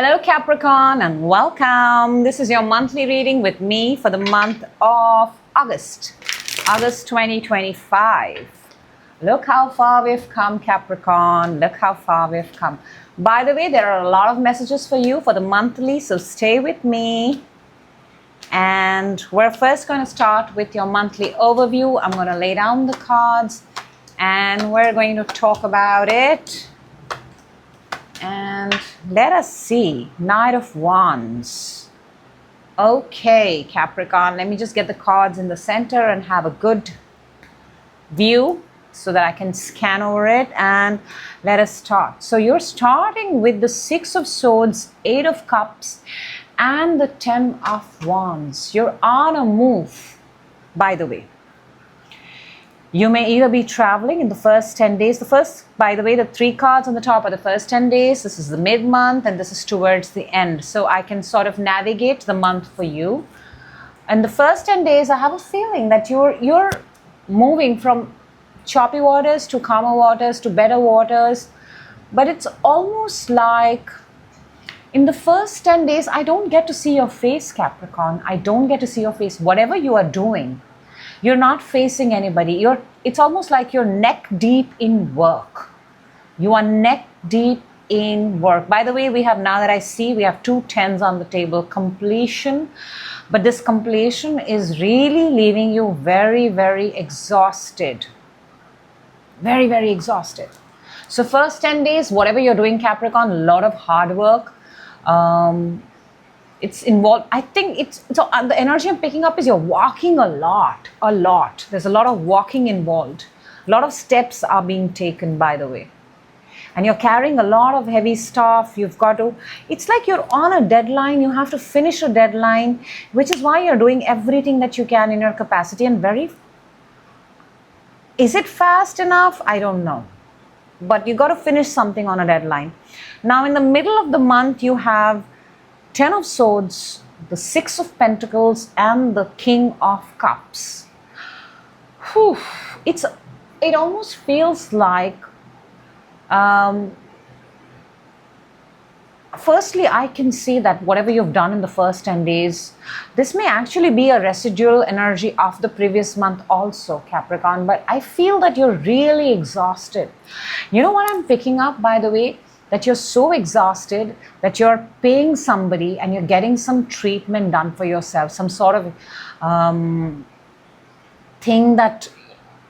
Hello Capricorn and welcome. This is your monthly reading with me for the month of August 2025. Look how far we've come, Capricorn. Look how far we've come. By the way, there are a lot of messages for you for the monthly, so stay with me. And we're first going to start with your monthly overview. I'm going to lay down the cards and we're going to talk about it. And let us see. Knight of Wands. Okay, Capricorn, let me just get the cards in the center and have a good view so that I can scan over it, and let us start. So you're starting with the Six of Swords, Eight of Cups, and the 10 of Wands. You're on a move, by the way. You may either be traveling in the first 10 days. By the way, the three cards on the top are the first 10 days. This is the mid-month and this is towards the end. So I can sort of navigate the month for you. And the first 10 days, I have a feeling that you're moving from choppy waters to calmer waters to better waters. But it's almost like in the first 10 days, I don't get to see your face, Capricorn. I don't get to see your face. Whatever you are doing, you're not facing anybody. It's almost like you're neck deep in work. You are neck deep in work. By the way, we have two tens on the table, completion. But this completion is really leaving you very, very exhausted. Very, very exhausted. So first 10 days, whatever you're doing, Capricorn, a lot of hard work. It's involved. I think the energy I'm picking up is you're walking a lot. There's a lot of walking involved. A lot of steps are being taken, by the way. And you're carrying a lot of heavy stuff. It's like you're on a deadline. You have to finish a deadline, which is why you're doing everything that you can in your capacity. And is it fast enough? I don't know. But you got to finish something on a deadline. Now, in the middle of the month, you have 10 of Swords, the Six of Pentacles, and the King of Cups. Whew. It almost feels like, firstly, I can see that whatever you've done in the first 10 days, this may actually be a residual energy of the previous month also, Capricorn, but I feel that you're really exhausted. You know what I'm picking up, by the way? That you're so exhausted that you're paying somebody and you're getting some treatment done for yourself, some sort of thing that,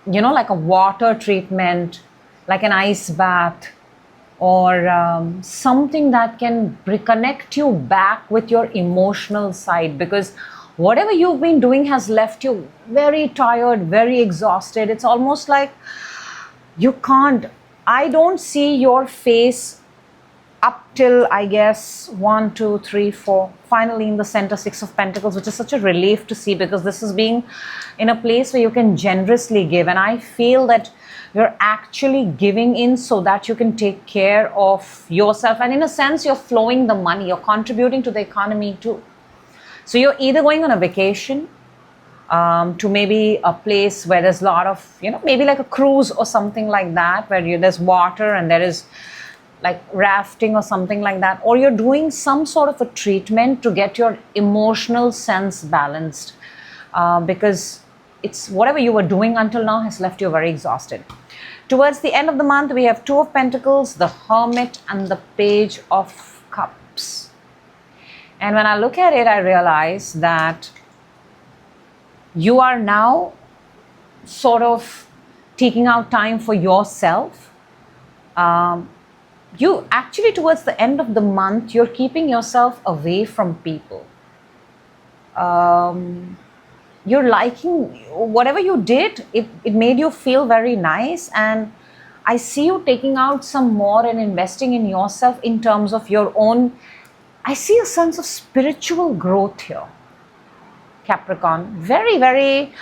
like a water treatment, like an ice bath, or something that can reconnect you back with your emotional side, because whatever you've been doing has left you very tired, very exhausted. It's almost like I don't see your face up till, I guess, 1, 2, 3, 4, finally in the center, Six of Pentacles, which is such a relief to see, because this is being in a place where you can generously give. And I feel that you're actually giving in so that you can take care of yourself. And in a sense, you're flowing the money, you're contributing to the economy too. So you're either going on a vacation to maybe a place where there's a lot of, maybe like a cruise or something like that, where there's water and there is like rafting or something like that, or you're doing some sort of a treatment to get your emotional sense balanced, because it's whatever you were doing until now has left you very exhausted. Towards the end of the month, we have Two of Pentacles, the Hermit, and the Page of Cups. And when I look at it, I realize that you are now sort of taking out time for yourself. You actually, towards the end of the month, you're keeping yourself away from people. You're liking whatever you did. It made you feel very nice. And I see you taking out some more and investing in yourself in terms of your own. I see a sense of spiritual growth here, Capricorn. Very, very,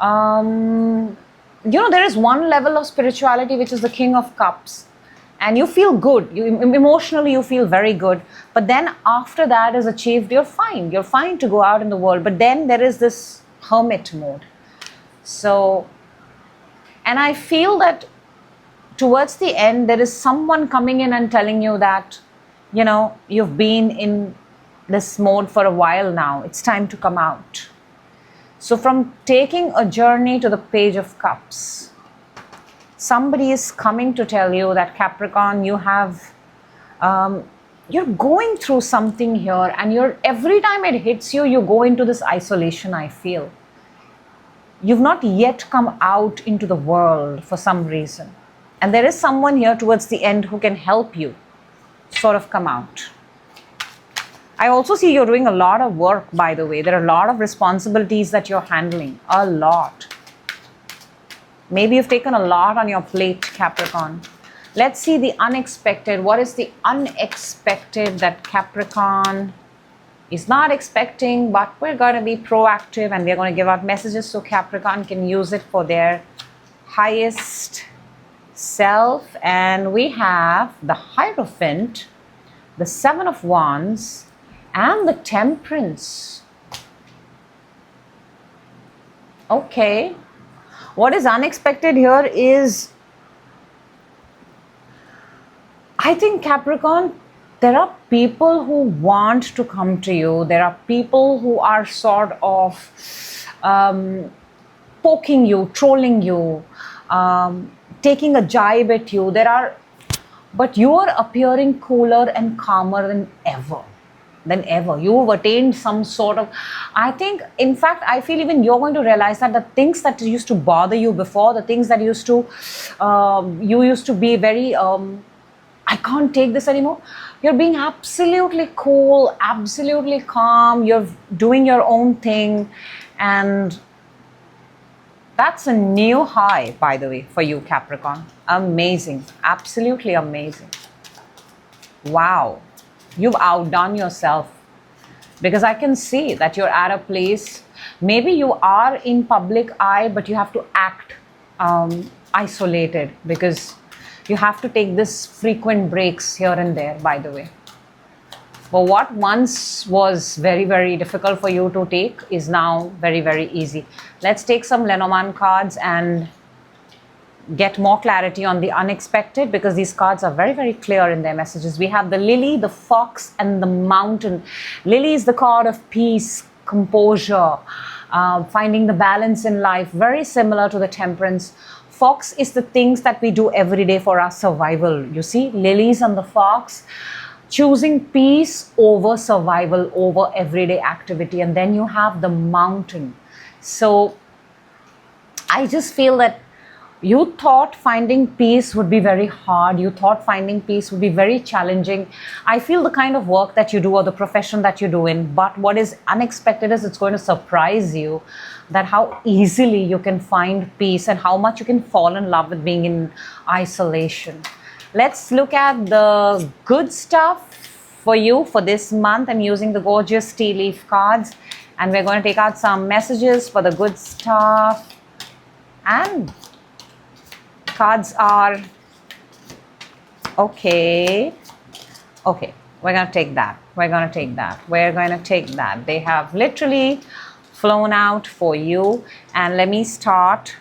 there is one level of spirituality, which is the King of Cups. And you feel good. Emotionally, you feel very good. But then after that is achieved, you're fine. You're fine to go out in the world. But then there is this hermit mode. And I feel that towards the end, there is someone coming in and telling you that you know, you've been in this mode for a while now. It's time to come out. So from taking a journey to the Page of Cups, somebody is coming to tell you that Capricorn, you have, you're going through something here, and every time it hits you, you go into this isolation, I feel. You've not yet come out into the world for some reason. And there is someone here towards the end who can help you sort of come out. I also see you're doing a lot of work, by the way. There are a lot of responsibilities that you're handling. A lot. Maybe you've taken a lot on your plate, Capricorn. Let's see the unexpected. What is the unexpected that Capricorn is not expecting, but we're going to be proactive and we're going to give out messages so Capricorn can use it for their highest self. And we have the Hierophant, the Seven of Wands, and the Temperance. Okay. What is unexpected here is, I think, Capricorn, there are people who want to come to you. There are people who are sort of poking you, trolling you, taking a jibe at you. But you are appearing cooler and calmer than ever. You've attained some sort of, I think, in fact, I feel even you're going to realize that the things that used to bother you before, the things that used to, you used to be very, I can't take this anymore. You're being absolutely cool, absolutely calm. You're doing your own thing. And that's a new high, by the way, for you, Capricorn. Amazing. Absolutely amazing. Wow. You've outdone yourself. Because I can see that you're at a place, maybe you are in public eye, but you have to act isolated, because you have to take this frequent breaks here and there, by the way. But what once was very, very difficult for you to take is now very, very easy. Let's take some Lenormand cards and get more clarity on the unexpected, because these cards are very, very clear in their messages. We have the Lily, the Fox, and the Mountain. Lily is the card of peace, composure, finding the balance in life, very similar to the Temperance. Fox is the things that we do every day for our survival. You see, Lilies and the Fox, choosing peace over survival, over everyday activity. And then you have the Mountain. So I just feel that you thought finding peace would be very hard. You thought finding peace would be very challenging. I feel the kind of work that you do or the profession that you do in, but what is unexpected is it's going to surprise you that how easily you can find peace and how much you can fall in love with being in isolation. Let's look at the good stuff for you for this month. I'm using the gorgeous tea leaf cards, and we're going to take out some messages for the good stuff. And cards are okay. We're going to take that. We're going to take that. They have literally flown out for you. And let me start.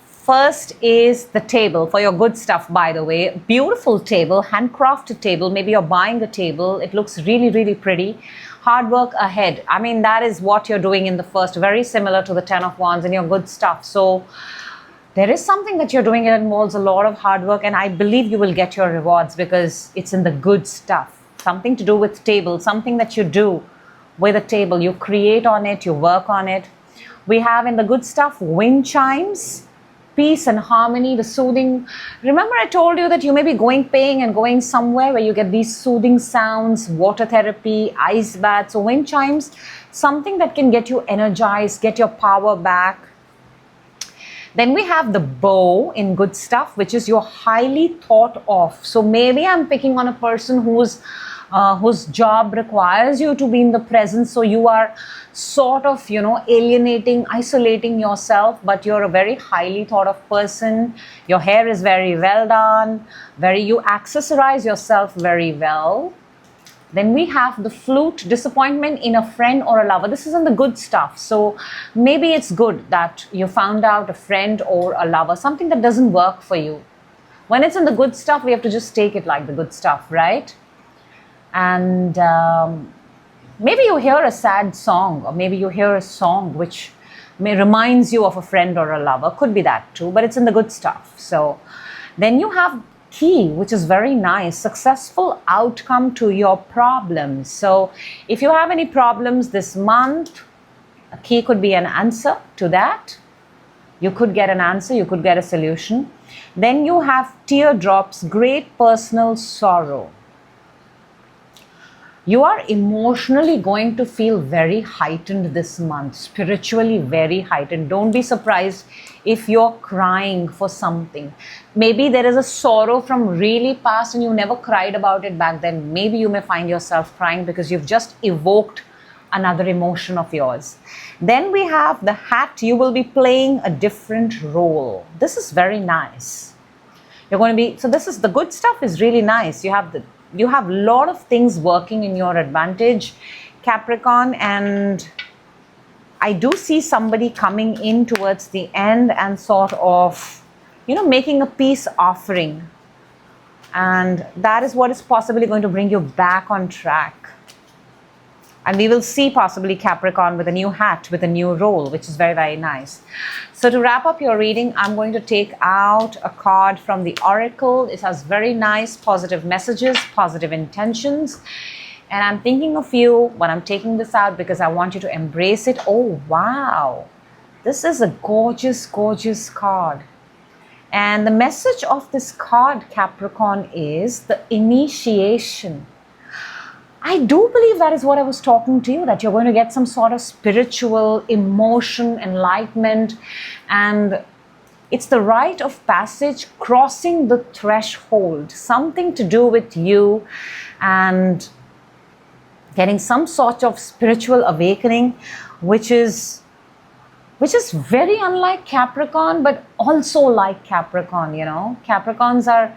First is the table for your good stuff, by the way. Beautiful table, handcrafted table. Maybe you're buying a table. It looks really, really pretty. Hard work ahead. I mean, that is what you're doing in the first. Very similar to the Ten of Wands and your good stuff. So there is something that you're doing that involves a lot of hard work, and I believe you will get your rewards because it's in the good stuff. Something to do with table, something that you do with a table. You create on it, you work on it. We have in the good stuff wind chimes, peace and harmony, the soothing. Remember I told you that you may be paying and going somewhere where you get these soothing sounds, water therapy, ice baths. So wind chimes, something that can get you energized, get your power back. Then we have the bow in good stuff, which is you're highly thought of. So maybe I'm picking on a person whose job requires you to be in the presence. So you are sort of, alienating, isolating yourself, but you're a very highly thought of person. Your hair is very well done. You accessorize yourself very well. Then we have the flute, disappointment in a friend or a lover. This is in the good stuff. So maybe it's good that you found out a friend or a lover, something that doesn't work for you. When it's in the good stuff, we have to just take it like the good stuff, right? And maybe you hear a sad song, or maybe you hear a song which reminds you of a friend or a lover. Could be that too, but it's in the good stuff. So then you have key, which is very nice, successful outcome to your problems. So if you have any problems this month, a key could be an answer to that. You could get an answer, you could get a solution. Then you have teardrops, great personal sorrow. You are emotionally going to feel very heightened this month, spiritually very heightened. Don't be surprised if you're crying for something. Maybe there is a sorrow from really past and you never cried about it back then. Maybe you may find yourself crying because you've just evoked another emotion of yours. Then we have the hat. You will be playing a different role. This is very nice. You're going to be, so this is, the good stuff is really nice. You have a lot of things working in your advantage, Capricorn, and I do see somebody coming in towards the end and sort of, making a peace offering. And that is what is possibly going to bring you back on track. And we will see possibly Capricorn with a new hat, with a new role, which is very, very nice. So to wrap up your reading, I'm going to take out a card from the Oracle. It has very nice positive messages, positive intentions. And I'm thinking of you when I'm taking this out because I want you to embrace it. Oh, wow. This is a gorgeous, gorgeous card. And the message of this card, Capricorn, is the initiation. I do believe that is what I was talking to you, that you're going to get some sort of spiritual emotion, enlightenment, and it's the rite of passage, crossing the threshold, something to do with you and getting some sort of spiritual awakening, which is very unlike Capricorn, but also like Capricorn, Capricorns are,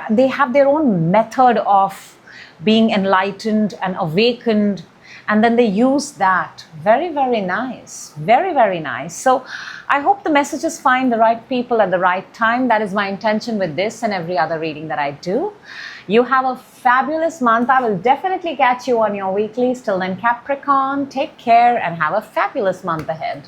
they have their own method of being enlightened and awakened, and then they use that. Very, very nice. Very, very nice. So I hope the messages find the right people at the right time. That is my intention with this and every other reading that I do. You have a fabulous month. I will definitely catch you on your weeklies. Till then, Capricorn, take care and have a fabulous month ahead.